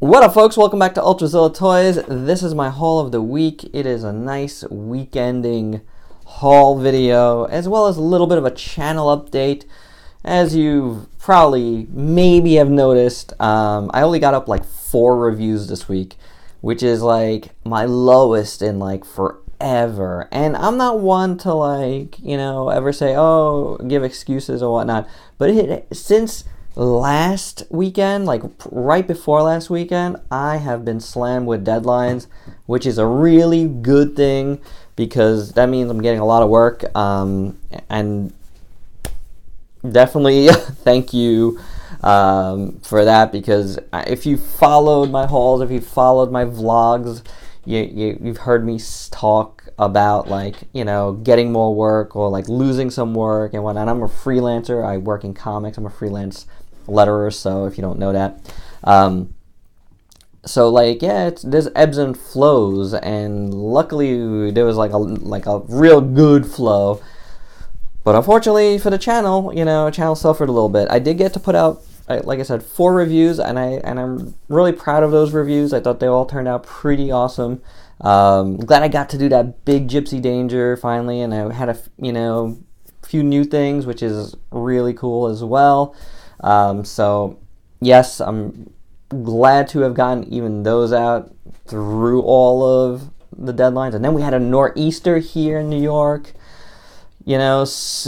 What up, folks? Welcome back to Ultrazilla Toys. This is my haul of the week. It is a nice weekending haul video, as well as a little bit of a channel update. As you probably maybe have noticed, I only got up like 4 reviews this week, which is like my lowest in like forever. And I'm not one to ever say, oh, give excuses or whatnot. But since last weekend, like right before last weekend, I have been slammed with deadlines, which is a really good thing because that means I'm getting a lot of work. And definitely thank you for that, because if you followed my hauls, if you followed my vlogs, you've heard me talk about getting more work or like losing some work and whatnot. I'm a freelancer. I work in comics. I'm a freelance letterer, so if you don't know that. There's ebbs and flows, and luckily there was like a real good flow. But unfortunately for the channel, channel suffered a little bit. I did get to put out, like I said, 4 reviews, and I'm really proud of those reviews. I thought they all turned out pretty awesome. Glad I got to do that big Gypsy Danger finally, and I had a few new things, which is really cool as well. So yes, I'm glad to have gotten even those out through all of the deadlines. And then we had a nor'easter here in New York. It was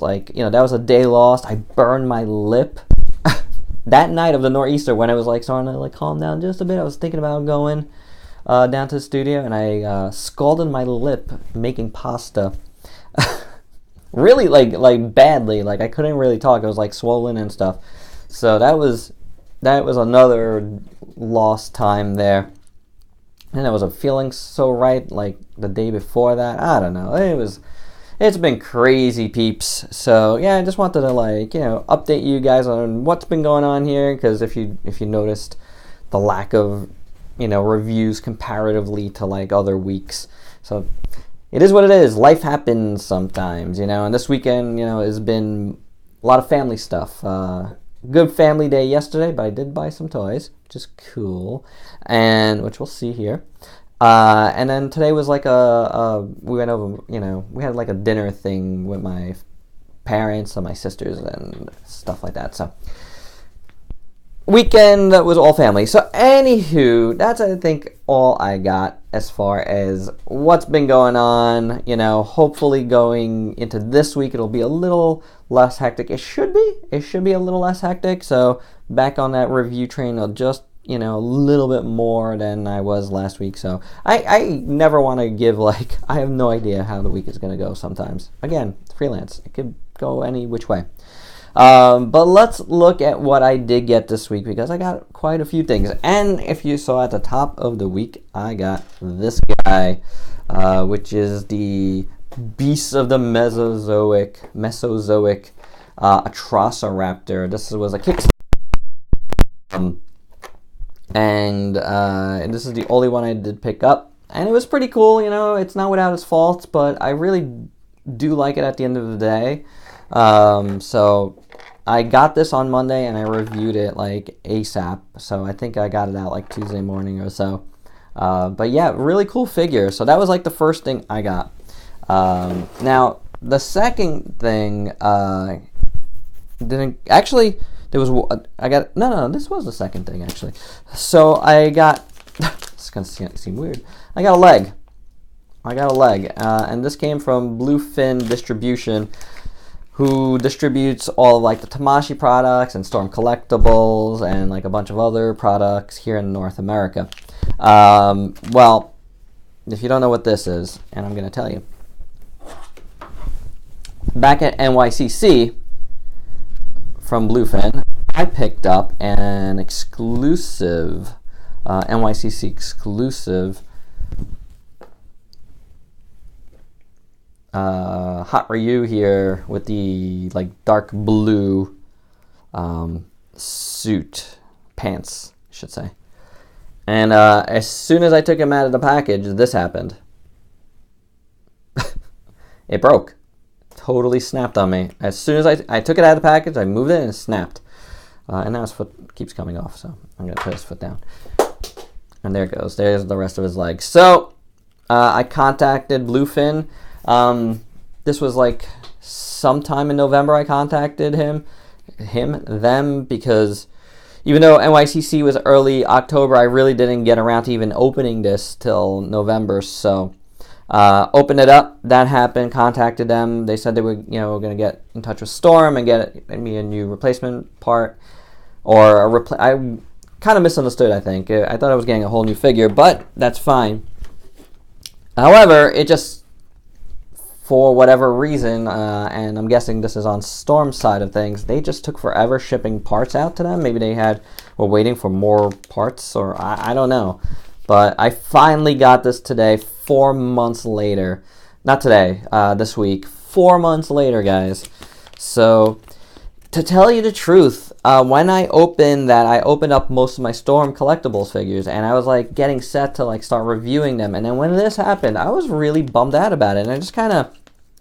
like, that was a day lost. I burned my lip that night of the nor'easter when it was like starting to like calm down just a bit. I was thinking about going down to the studio, and I scalded my lip making pasta. Really like badly. Like I couldn't really talk. It was like swollen and stuff. So that was another lost time there. And I wasn't feeling so right like the day before that. I don't know. It's been crazy, peeps. So yeah, I just wanted to update you guys on what's been going on here, because if you noticed the lack of reviews comparatively to like other weeks. So it is what it is. Life happens sometimes, and this weekend, has been a lot of family stuff. Good family day yesterday, but I did buy some toys, which is cool, and which we'll see here. And then today was like we went over, we had like a dinner thing with my parents and my sisters and stuff like that. So weekend that was all family. So anywho, that's I think all I got as far as what's been going on. Hopefully going into this week it'll be a little less hectic. It should be a little less hectic. So back on that review train, I'll just a little bit more than I was last week. So I never want to give I have no idea how the week is going to go sometimes. Again, freelance, it could go any which way. But let's look at what I did get this week, because I got quite a few things. And if you saw at the top of the week, I got this guy, which is the Beasts of the Mesozoic, Atrociraptor. This was a Kickstarter. And this is the only one I did pick up. And it was pretty cool, it's not without its faults, but I really do like it at the end of the day. So I got this on Monday and I reviewed it like ASAP. So I think I got it out like Tuesday morning or so. But yeah, really cool figure. So that was like the first thing I got. Now the second thing, this was the second thing actually. So I got, it's going to seem weird. I got a leg. And this came from Bluefin Distribution, who distributes all of, the Tamashii products and Storm Collectibles and like a bunch of other products here in North America. Well, if you don't know what this is, and I'm going to tell you. Back at NYCC from Bluefin, I picked up an exclusive, NYCC exclusive Hot Ryu here with the dark blue suit pants, I should say. And as soon as I took him out of the package, this happened. It broke. Totally snapped on me. As soon as I took it out of the package, I moved it and it snapped. And now his foot keeps coming off, so I'm going to put his foot down. And there it goes. There's the rest of his leg. So, I contacted Bluefin. This was like sometime in November I contacted them, because even though NYCC was early October, I really didn't get around to even opening this till November. So, opened it up. That happened. Contacted them. They said they were, going to get in touch with Storm and get me a new replacement part, or I kind of misunderstood. I think I thought I was getting a whole new figure, but that's fine. However, it just, for whatever reason, and I'm guessing this is on Storm's side of things, they just took forever shipping parts out to them. Maybe they were waiting for more parts, or I don't know. But I finally got this today, 4 months later. Not today, this week. 4 months later, guys. So, to tell you the truth, when I opened that, I opened up most of my Storm collectibles figures, and I was like getting set to like start reviewing them. And then when this happened, I was really bummed out about it, and it just kind of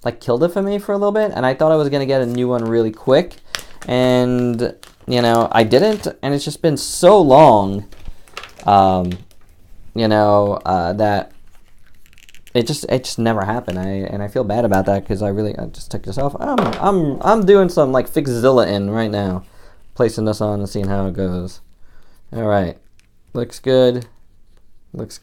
like killed it for me for a little bit. And I thought I was gonna get a new one really quick, and I didn't. And it's just been so long, that it just never happened. I feel bad about that, because I just took this off. I'm doing some like Fixzilla in right now, placing this on and seeing how it goes. All right, looks good, looks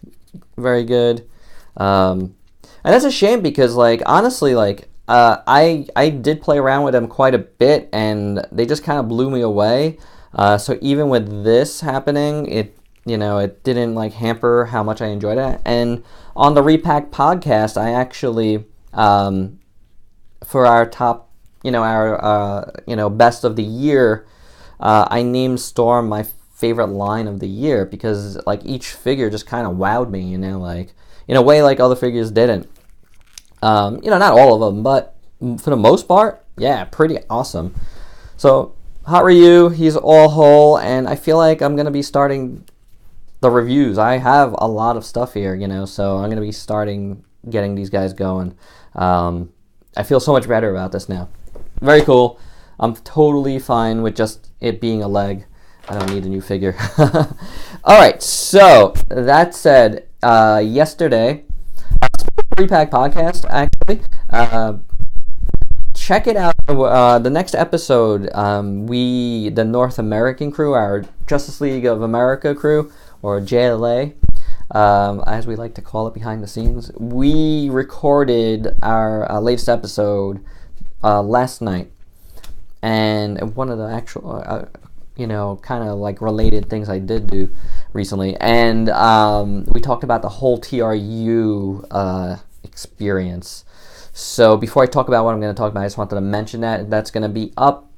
very good. And that's a shame, because like honestly, like I did play around with them quite a bit, and they just kind of blew me away. So even with this happening, it didn't like hamper how much I enjoyed it. And on the Repack podcast, I actually, for our top, best of the year, I named Storm my favorite line of the year, because like each figure just kind of wowed me, like in a way like other figures didn't. Not all of them, but for the most part, yeah, pretty awesome. So Hot Ryu, he's all whole, and I feel like I'm gonna be starting the reviews. I have a lot of stuff here, so I'm going to be getting these guys going. I feel so much better about this now. Very cool. I'm totally fine with just it being a leg. I don't need a new figure. Alright, so that said, yesterday, Repack podcast, actually, check it out. The next episode, the North American crew, our Justice League of America crew, or JLA, as we like to call it behind the scenes, we recorded our latest episode last night. And one of the actual, kind of like related things I did do recently. And we talked about the whole TRU experience. So before I talk about what I'm going to talk about, I just wanted to mention that's going to be up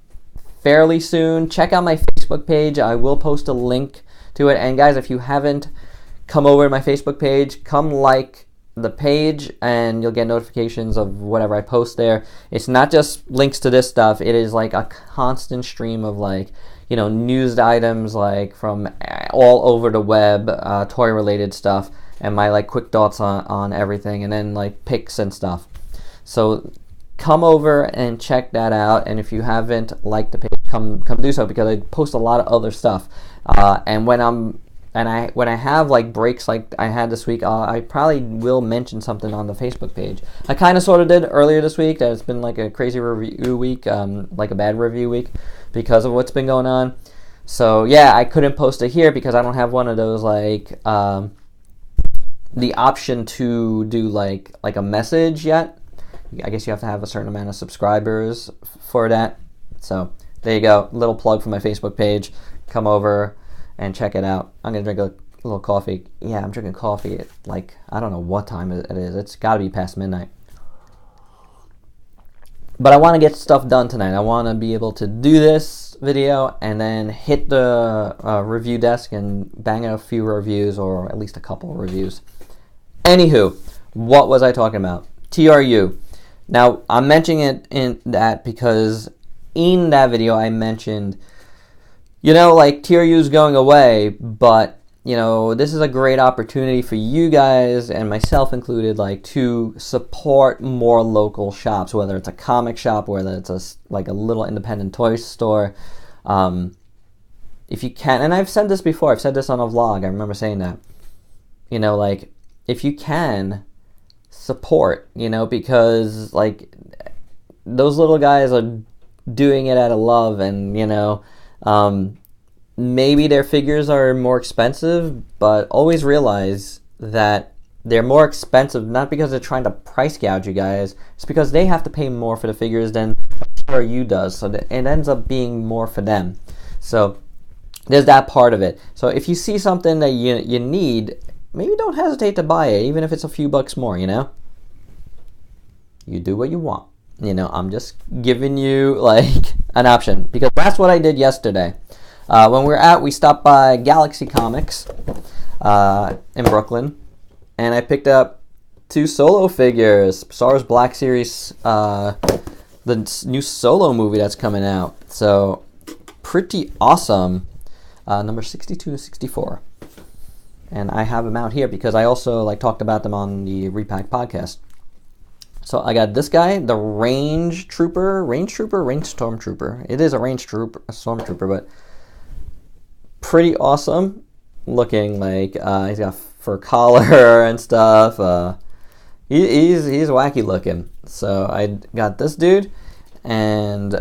fairly soon. Check out my Facebook page. I will post a link to it. And guys, if you haven't come over to my Facebook page, come like the page, and you'll get notifications of whatever I post there. It's not just links to this stuff. It is like a constant stream of like, news items like from all over the web, toy related stuff, and my like quick thoughts on everything, and then like picks and stuff. So come over and check that out. And if you haven't liked the page, come do so, because I post a lot of other stuff. And when I have like breaks like I had this week, I probably will mention something on the Facebook page. I kind of sort of did earlier this week. That it's been like a crazy review week, like a bad review week, because of what's been going on. So yeah, I couldn't post it here because I don't have one of those like the option to do like a message yet. I guess you have to have a certain amount of subscribers for that. So there you go, little plug for my Facebook page. Come over and check it out. I'm gonna drink a little coffee. Yeah, I'm drinking coffee at like, I don't know what time it is. It's got to be past midnight. But I want to get stuff done tonight. I want to be able to do this video and then hit the review desk and bang out a few reviews, or at least a couple of reviews. Anywho, what was I talking about? TRU. Now, I'm mentioning it in that because in that video I mentioned, like TRU's going away, but this is a great opportunity for you guys, and myself included, like to support more local shops, whether it's a comic shop, whether it's a little independent toy store, if you can, and I've said this before, I've said this on a vlog, I remember saying that, you know, like, if you can, support, you know, because, like, those little guys are doing it out of love, and, you know, maybe their figures are more expensive, but always realize that they're more expensive not because they're trying to price gouge you guys, it's because they have to pay more for the figures than you does, so that it ends up being more for them. So there's that part of it. So if you see something that you need, maybe don't hesitate to buy it, even if it's a few bucks more, you know? You do what you want. You know, I'm just giving you, like, an option, because that's what I did yesterday. When we were out, we stopped by Galaxy Comics in Brooklyn, and I picked up 2 Solo figures. Star Wars Black Series, the new Solo movie that's coming out. So, pretty awesome. Number 62 and 64. And I have them out here because I also, like, talked about them on the Repack podcast. So I got this guy, the Range Stormtrooper. It is a Stormtrooper, but pretty awesome looking. Like, he's got fur collar and stuff. He's wacky looking. So I got this dude, and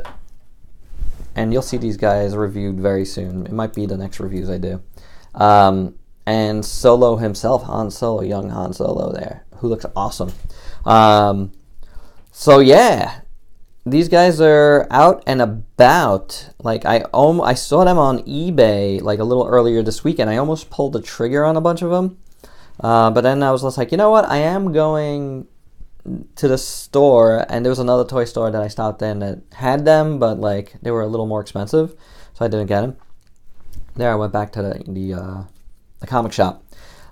you'll see these guys reviewed very soon. It might be the next reviews I do. And Solo himself, young Han Solo there, who looks awesome. So yeah, these guys are out and about. Like, I saw them on eBay like a little earlier this week, and I almost pulled the trigger on a bunch of them. But then I was just like, you know what? I am going to the store, and there was another toy store that I stopped in that had them, but like they were a little more expensive, so I didn't get them. There, I went back to the comic shop,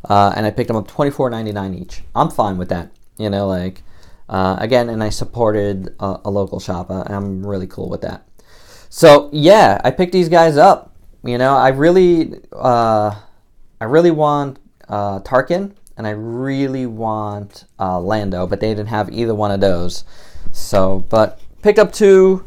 and I picked them up $24.99 each. I'm fine with that, you know, like. Again, and I supported a local shop. I'm really cool with that. So yeah, I picked these guys up. You know, I really want Tarkin, and I really want Lando, but they didn't have either one of those. So, but picked up 2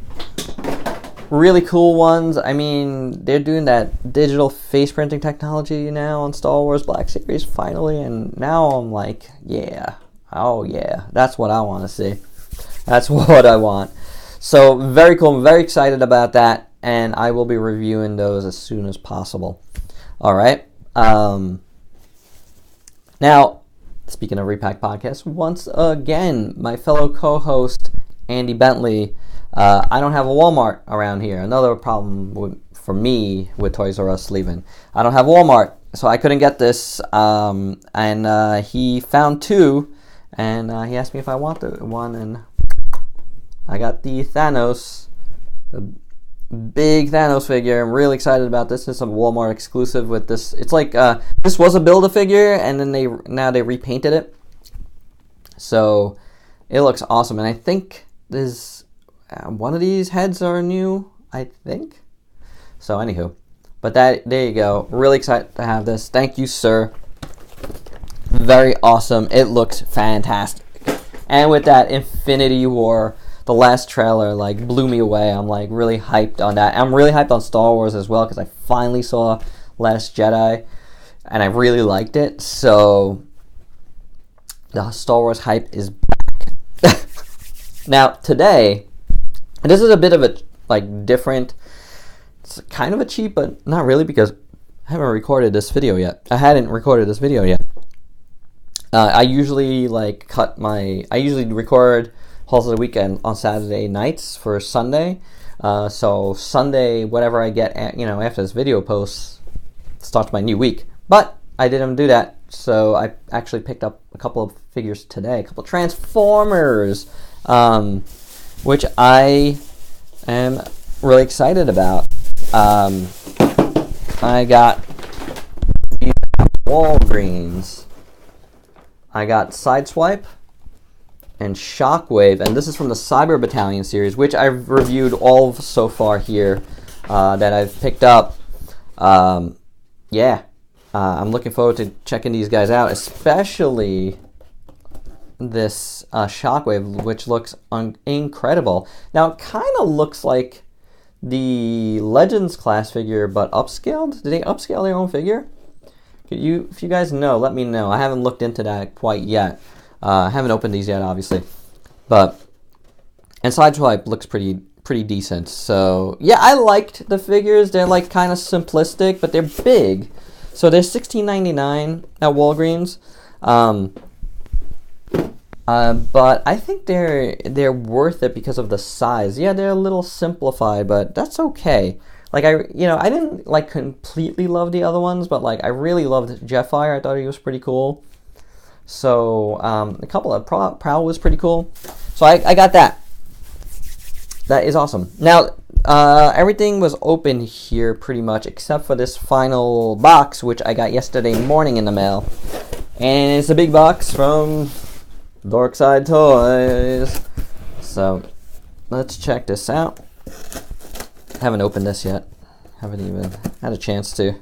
really cool ones. I mean, they're doing that digital face printing technology now on Star Wars Black Series finally, and now I'm like, yeah. Oh yeah, that's what I want to see. That's what I want. So very cool. I'm very excited about that, and I will be reviewing those as soon as possible. All right. Now, speaking of Repack Podcast, once again, my fellow co-host Andy Bentley. I don't have a Walmart around here. Another problem for me with Toys R Us leaving. I don't have Walmart, so I couldn't get this. And he found 2. And he asked me if I wanted one, and I got the Thanos, the big Thanos figure. I'm really excited about this. It's a Walmart exclusive with this. It's like, this was a Build-A-Figure, and then they repainted it. So, it looks awesome. And I think there's, one of these heads are new, I think. So, anywho. But there you go. Really excited to have this. Thank you, sir. Very awesome. It looks fantastic. And with that, Infinity War, the last trailer, like, blew me away. I'm, like, really hyped on that. I'm really hyped on Star Wars as well, because I finally saw Last Jedi, and I really liked it. So, the Star Wars hype is back. Now, today, and this is a bit of a, like, different, it's kind of a cheap, but not really, because I hadn't recorded this video yet. I usually record Halls of the Weekend on Saturday nights for Sunday. So Sunday, whatever I get, after this video posts, starts my new week. But I didn't do that, so I actually picked up a couple of figures today, a couple of Transformers, which I am really excited about. I got these Walgreens. I got Sideswipe and Shockwave, and this is from the Cyber Battalion series, which I've reviewed all so far here that I've picked up. I'm looking forward to checking these guys out, especially this Shockwave, which looks incredible. Now, it kind of looks like the Legends class figure, but upscaled. Did they upscale their own figure? If you guys know, let me know. I haven't looked into that quite yet. I haven't opened these yet, obviously, but and Sideswipe looks pretty decent. So yeah, I liked the figures. They're like kind of simplistic, but they're big. So they're $16.99 at Walgreens. But I think they're worth it because of the size. Yeah, they're a little simplified, but that's okay. Like I didn't like completely love the other ones, but like I really loved Jetfire. I thought he was pretty cool. So a couple of Prowl was pretty cool. So I got that. That is awesome. Now everything was open here pretty much except for this final box, which I got yesterday morning in the mail, and it's a big box from Dorkside Toys. So let's check this out. Haven't opened this yet. Haven't even had a chance to.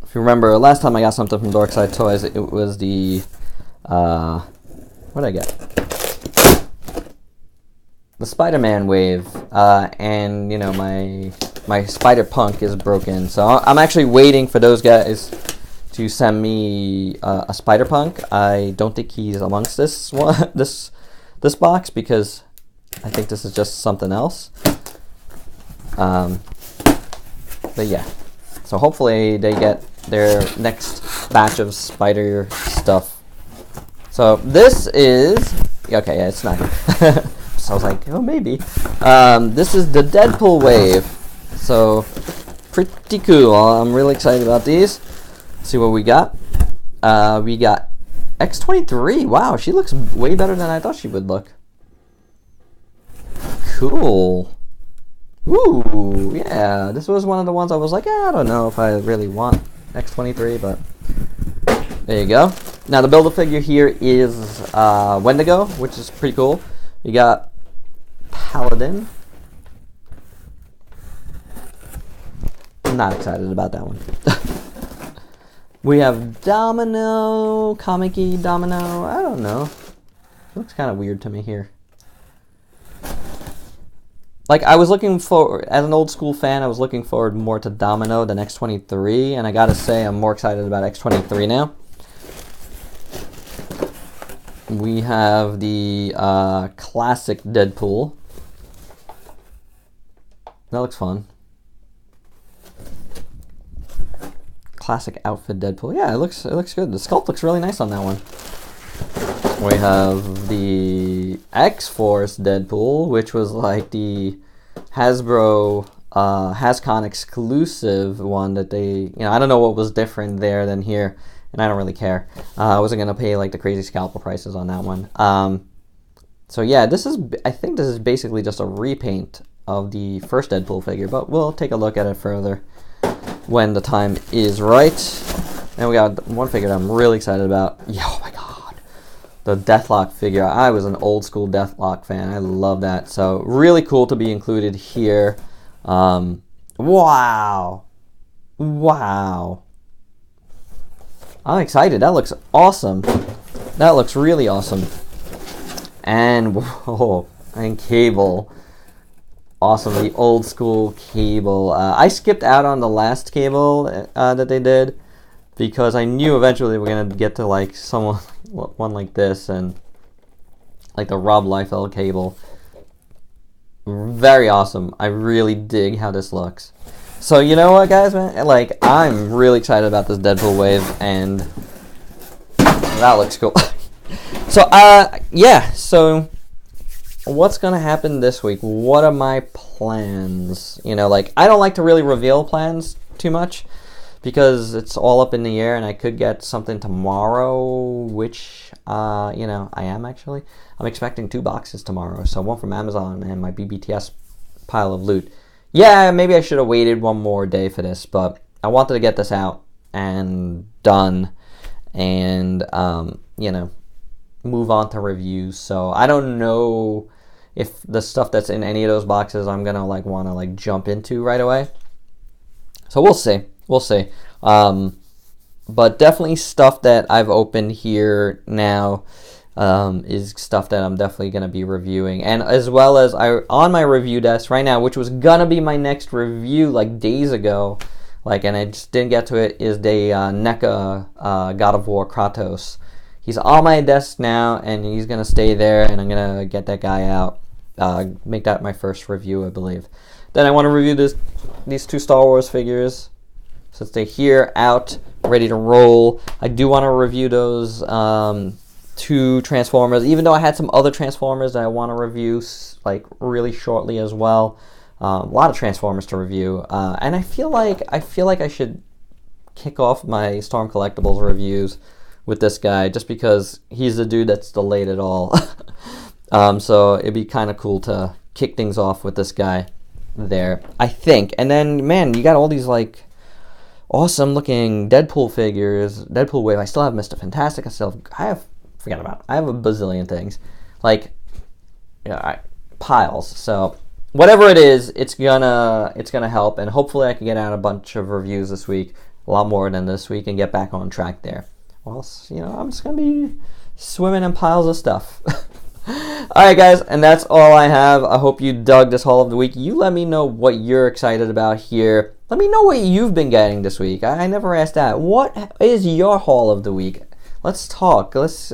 If you remember, last time I got something from Dorkside Toys, it was the what did I get? The Spider-Man wave, and you know my Spider-Punk is broken, so I'm actually waiting for those guys to send me a Spider-Punk. I don't think he's amongst this one, this box, because I think this is just something else. But yeah, so hopefully they get their next batch of Spider stuff. So this is okay. Yeah, it's not. So I was like, oh, maybe. This is the Deadpool wave. So pretty cool. I'm really excited about these. Let's see what we got. We got X-23. Wow, she looks way better than I thought she would look. Cool. Ooh, yeah. This was one of the ones I was like, I don't know if I really want X-23, but there you go. Now the Build-A-Figure here is Wendigo, which is pretty cool. You got Paladin. I'm not excited about that one. We have Domino, Comic-y Domino. I don't know. It looks kind of weird to me here. Like, I was looking for, as an old school fan, I was looking forward more to Domino than X-23, and I gotta say, I'm more excited about X-23 now. We have the classic Deadpool. That looks fun. Classic outfit Deadpool. Yeah, it looks good. The sculpt looks really nice on that one. We have the X-Force Deadpool, which was like the Hasbro Hascon exclusive one that they, I don't know what was different there than here, and I don't really care. I wasn't gonna pay like the crazy scalper prices on that one. So yeah, I think this is basically just a repaint of the first Deadpool figure, but we'll take a look at it further when the time is right. And we got one figure that I'm really excited about. Yeah, oh my god. The Deathlock figure. I was an old school Deathlock fan. I love that. So really cool to be included here. Wow. Wow. I'm excited. That looks awesome. That looks really awesome. And whoa, and Cable. Awesome. The old school Cable. I skipped out on the last Cable that they did, because I knew eventually we're gonna get to like one like this, and like the Rob Liefeld Cable. Very awesome. I really dig how this looks. So you know what, guys, man? Like, I'm really excited about this Deadpool wave, and that looks cool. So yeah. So what's gonna happen this week? What are my plans? Like, I don't like to really reveal plans too much, because it's all up in the air, and I could get something tomorrow, which, I am actually. I'm expecting 2 boxes tomorrow, so one from Amazon and my BBTS pile of loot. Yeah, maybe I should have waited one more day for this, but I wanted to get this out and done, and, move on to reviews. So I don't know if the stuff that's in any of those boxes I'm gonna want to jump into right away. So we'll see. We'll see. But definitely stuff that I've opened here now. is stuff that I'm definitely going to be reviewing. And as well as on my review desk right now, which was going to be my next review like days ago, and I just didn't get to it, is the NECA God of War Kratos. He's on my desk now, and he's going to stay there, and I'm going to get that guy out. Make that my first review, I believe. Then I want to review these 2 Star Wars figures, since they're here, out, ready to roll. I do want to review those 2 Transformers, even though I had some other Transformers that I want to review really shortly as well. A lot of Transformers to review, and I feel like I should kick off my Storm Collectibles reviews with this guy, just because he's the dude that's delayed it all. So it'd be kind of cool to kick things off with this guy there, I think. And then, man, you got all these awesome looking Deadpool figures, Deadpool Wave. I still have Mr. Fantastic. I have a bazillion things, piles. So whatever it is, it's gonna help, and hopefully I can get out a bunch of reviews this week, a lot more than this week, and get back on track there. Or else, I'm just gonna be swimming in piles of stuff. Alright guys, and that's all I have. I hope you dug this haul of the week. You let me know what you're excited about here. Let me know what you've been getting this week. I never asked that. What is your haul of the week? Let's talk. Let's,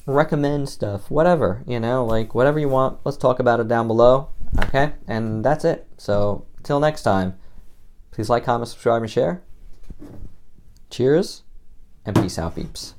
recommend stuff. Whatever, whatever you want. Let's talk about it down below. Okay? And that's it. So, till next time, please like, comment, subscribe, and share. Cheers, and peace out, peeps.